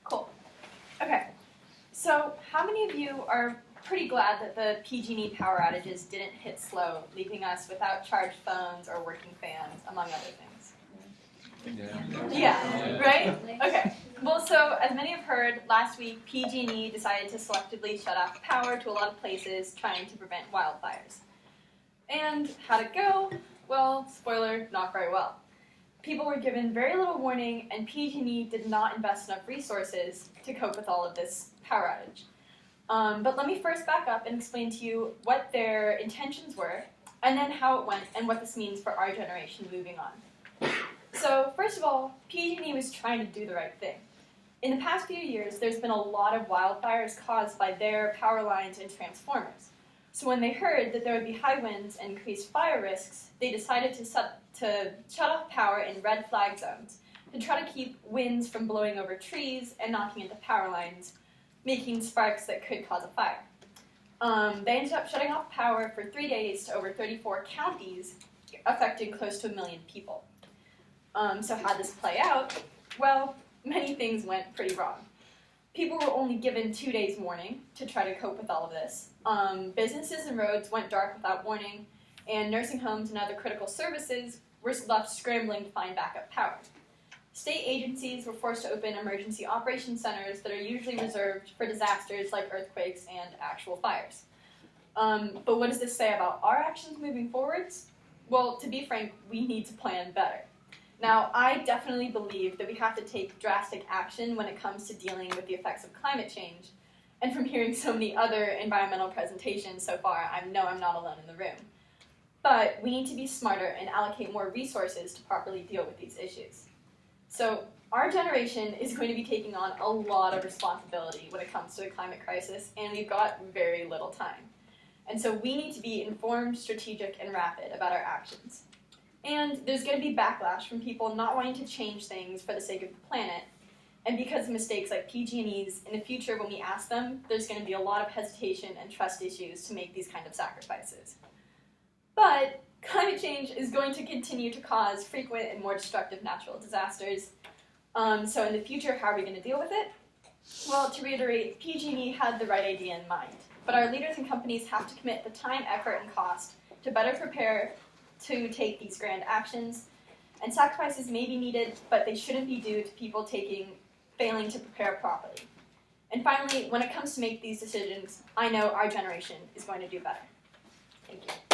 Cool. Okay. So how many of you are pretty glad that the PG&E power outages didn't hit slow, leaving us without charged phones or working fans, among other things? Yeah, right? Okay. Well, so as many have heard, last week PG&E decided to selectively shut off power to a lot of places, trying to prevent wildfires. And how'd it go? Well, spoiler, not very well. People were given very little warning, and PG&E did not invest enough resources to cope with all of this power outage. But let me first back up and explain to you what their intentions were, and then how it went, and what this means for our generation moving on. So, first of all, PG&E was trying to do the right thing. In the past few years, there's been a lot of wildfires caused by their power lines and transformers. So when they heard that there would be high winds and increased fire risks, they decided to shut off power in red flag zones to try to keep winds from blowing over trees and knocking into power lines, making sparks that could cause a fire. They ended up shutting off power for 3 days to over 34 counties, affecting close to 1 million people. So how'd this play out? Well, many things went pretty wrong. People were only given 2 days warning to try to cope with all of this. Businesses and roads went dark without warning, and nursing homes and other critical services were left scrambling to find backup power. State agencies were forced to open emergency operation centers that are usually reserved for disasters like earthquakes and actual fires. But what does this say about our actions moving forwards? Well, to be frank, we need to plan better. Now, I definitely believe that we have to take drastic action when it comes to dealing with the effects of climate change. And from hearing so many other environmental presentations so far, I know I'm not alone in the room. But we need to be smarter and allocate more resources to properly deal with these issues. So our generation is going to be taking on a lot of responsibility when it comes to the climate crisis, and we've got very little time. And so we need to be informed, strategic, and rapid about our actions. And there's going to be backlash from people not wanting to change things for the sake of the planet. And because of mistakes like PG&E's, in the future when we ask them, there's going to be a lot of hesitation and trust issues to make these kind of sacrifices. But climate change is going to continue to cause frequent and more destructive natural disasters. So in the future, how are we going to deal with it? Well, to reiterate, PG&E had the right idea in mind. But our leaders and companies have to commit the time, effort, and cost to better prepare to take these grand actions, and sacrifices may be needed, but they shouldn't be due to people failing to prepare properly. And finally, when it comes to make these decisions, I know our generation is going to do better. Thank you.